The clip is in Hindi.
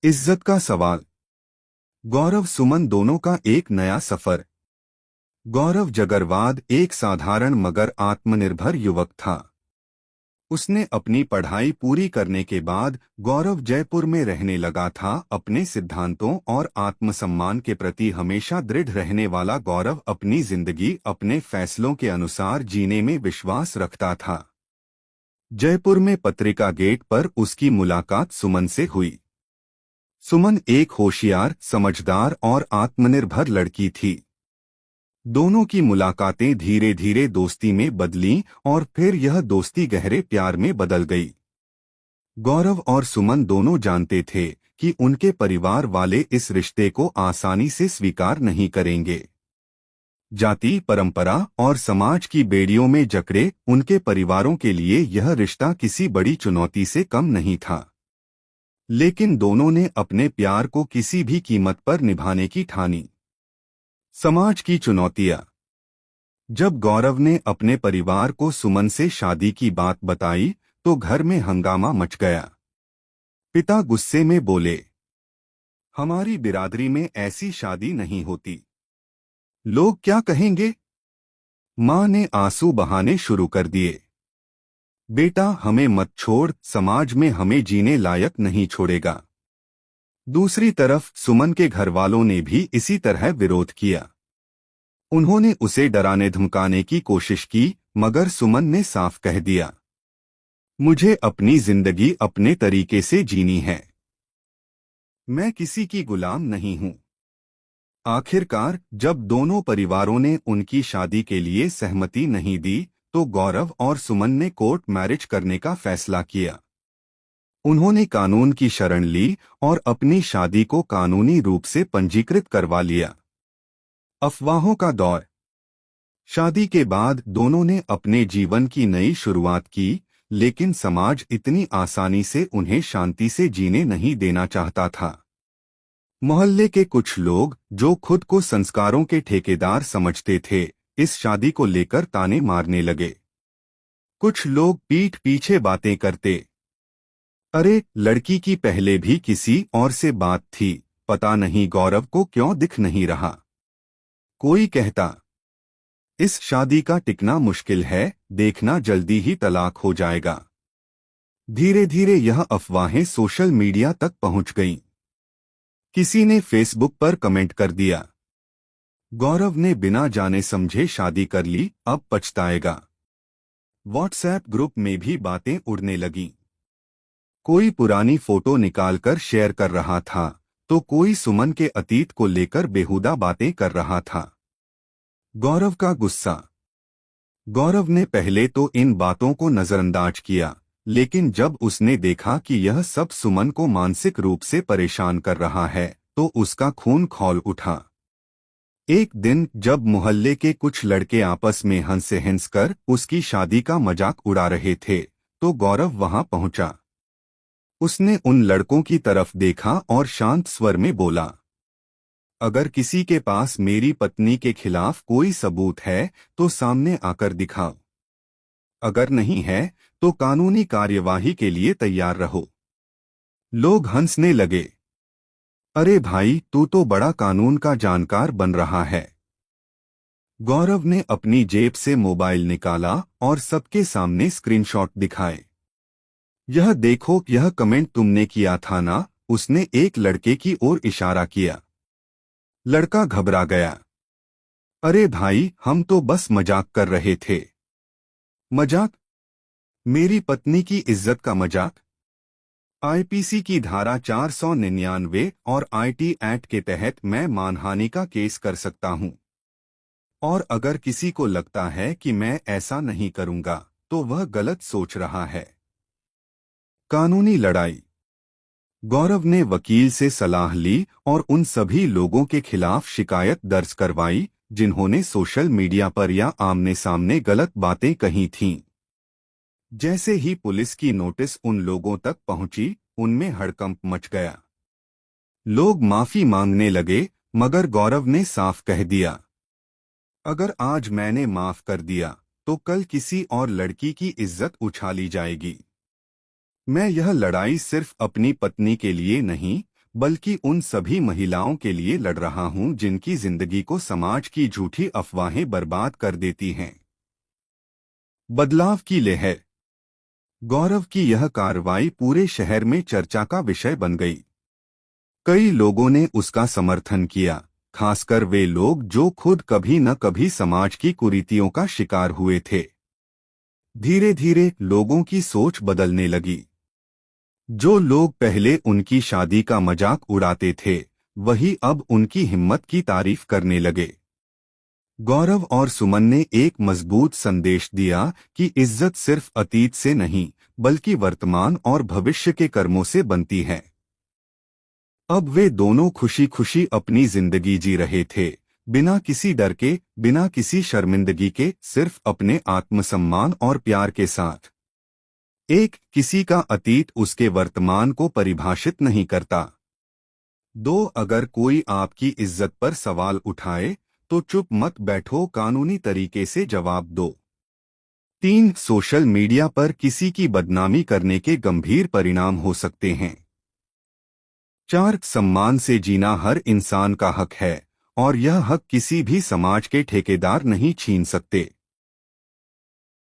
इज्जत का सवाल। गौरव सुमन दोनों का एक नया सफर। गौरव जगरवाद एक साधारण मगर आत्मनिर्भर युवक था। उसने अपनी पढ़ाई पूरी करने के बाद गौरव जयपुर में रहने लगा था। अपने सिद्धांतों और आत्मसम्मान के प्रति हमेशा दृढ़ रहने वाला गौरव अपनी जिंदगी अपने फैसलों के अनुसार जीने में विश्वास रखता था। जयपुर में पत्रिका गेट पर उसकी मुलाकात सुमन से हुई। सुमन एक होशियार, समझदार और आत्मनिर्भर लड़की थी। दोनों की मुलाकातें धीरे धीरे दोस्ती में बदलीं और फिर यह दोस्ती गहरे प्यार में बदल गई। गौरव और सुमन दोनों जानते थे कि उनके परिवार वाले इस रिश्ते को आसानी से स्वीकार नहीं करेंगे। जाति, परंपरा और समाज की बेड़ियों में जकड़े उनके परिवारों के लिए यह रिश्ता किसी बड़ी चुनौती से कम नहीं था। लेकिन दोनों ने अपने प्यार को किसी भी कीमत पर निभाने की ठानी। समाज की चुनौतियां। जब गौरव ने अपने परिवार को सुमन से शादी की बात बताई तो घर में हंगामा मच गया। पिता गुस्से में बोले, हमारी बिरादरी में ऐसी शादी नहीं होती, लोग क्या कहेंगे। मां ने आंसू बहाने शुरू कर दिए, बेटा हमें मत छोड़, समाज में हमें जीने लायक नहीं छोड़ेगा। दूसरी तरफ सुमन के घरवालों ने भी इसी तरह विरोध किया। उन्होंने उसे डराने धमकाने की कोशिश की, मगर सुमन ने साफ कह दिया, मुझे अपनी जिंदगी अपने तरीके से जीनी है, मैं किसी की गुलाम नहीं हूं। आखिरकार जब दोनों परिवारों ने उनकी शादी के लिए सहमति नहीं दी तो गौरव और सुमन ने कोर्ट मैरिज करने का फैसला किया। उन्होंने कानून की शरण ली और अपनी शादी को कानूनी रूप से पंजीकृत करवा लिया। अफवाहों का दौर। शादी के बाद दोनों ने अपने जीवन की नई शुरुआत की, लेकिन समाज इतनी आसानी से उन्हें शांति से जीने नहीं देना चाहता था। मोहल्ले के कुछ लोग, जो खुद को संस्कारों के ठेकेदार समझते थे, इस शादी को लेकर ताने मारने लगे। कुछ लोग पीठ पीछे बातें करते, अरे लड़की की पहले भी किसी और से बात थी, पता नहीं गौरव को क्यों दिख नहीं रहा। कोई कहता, इस शादी का टिकना मुश्किल है, देखना जल्दी ही तलाक हो जाएगा। धीरे धीरे यह अफवाहें सोशल मीडिया तक पहुंच गईं। किसी ने फेसबुक पर कमेंट कर दिया, गौरव ने बिना जाने समझे शादी कर ली, अब पछताएगा। व्हाट्सएप ग्रुप में भी बातें उड़ने लगीं। कोई पुरानी फोटो निकालकर शेयर कर रहा था तो कोई सुमन के अतीत को लेकर बेहुदा बातें कर रहा था। गौरव का गुस्सा। गौरव ने पहले तो इन बातों को नजरअंदाज किया, लेकिन जब उसने देखा कि यह सब सुमन को मानसिक रूप से परेशान कर रहा है तो उसका खून खौल उठा। एक दिन जब मोहल्ले के कुछ लड़के आपस में हंस-हंसकर उसकी शादी का मजाक उड़ा रहे थे तो गौरव वहां पहुंचा। उसने उन लड़कों की तरफ देखा और शांत स्वर में बोला, अगर किसी के पास मेरी पत्नी के खिलाफ कोई सबूत है तो सामने आकर दिखाओ, अगर नहीं है तो कानूनी कार्यवाही के लिए तैयार रहो। लोग हंसने लगे, अरे भाई तू तो बड़ा कानून का जानकार बन रहा है। गौरव ने अपनी जेब से मोबाइल निकाला और सबके सामने स्क्रीनशॉट दिखाए। यह देखो, यह कमेंट तुमने किया था ना, उसने एक लड़के की ओर इशारा किया। लड़का घबरा गया, अरे भाई हम तो बस मजाक कर रहे थे। मजाक? मेरी पत्नी की इज्जत का मजाक? आईपीसी की धारा 499 और आईटी एक्ट के तहत मैं मानहानि का केस कर सकता हूं। और अगर किसी को लगता है कि मैं ऐसा नहीं करूंगा तो वह गलत सोच रहा है। कानूनी लड़ाई। गौरव ने वकील से सलाह ली और उन सभी लोगों के खिलाफ शिकायत दर्ज करवाई जिन्होंने सोशल मीडिया पर या आमने सामने गलत बातें कही थीं। जैसे ही पुलिस की नोटिस उन लोगों तक पहुंची, उनमें हड़कंप मच गया। लोग माफी मांगने लगे, मगर गौरव ने साफ कह दिया, अगर आज मैंने माफ कर दिया तो कल किसी और लड़की की इज्जत उछाली जाएगी। मैं यह लड़ाई सिर्फ अपनी पत्नी के लिए नहीं बल्कि उन सभी महिलाओं के लिए लड़ रहा हूं जिनकी जिंदगी को समाज की झूठी अफवाहें बर्बाद कर देती हैं। बदलाव की लहर। गौरव की यह कार्रवाई पूरे शहर में चर्चा का विषय बन गई। कई लोगों ने उसका समर्थन किया, खासकर वे लोग जो खुद कभी न कभी समाज की कुरीतियों का शिकार हुए थे। धीरे धीरे लोगों की सोच बदलने लगी। जो लोग पहले उनकी शादी का मजाक उड़ाते थे, वही अब उनकी हिम्मत की तारीफ करने लगे। गौरव और सुमन ने एक मजबूत संदेश दिया कि इज्जत सिर्फ अतीत से नहीं, बल्कि वर्तमान और भविष्य के कर्मों से बनती है। अब वे दोनों खुशी खुशी अपनी जिंदगी जी रहे थे, बिना किसी डर के, बिना किसी शर्मिंदगी के, सिर्फ अपने आत्मसम्मान और प्यार के साथ। एक, किसी का अतीत उसके वर्तमान को परिभाषित नहीं करता। दो, अगर कोई आपकी इज्जत पर सवाल उठाए तो चुप मत बैठो, कानूनी तरीके से जवाब दो। तीन, सोशल मीडिया पर किसी की बदनामी करने के गंभीर परिणाम हो सकते हैं। चार, सम्मान से जीना हर इंसान का हक है और यह हक किसी भी समाज के ठेकेदार नहीं छीन सकते।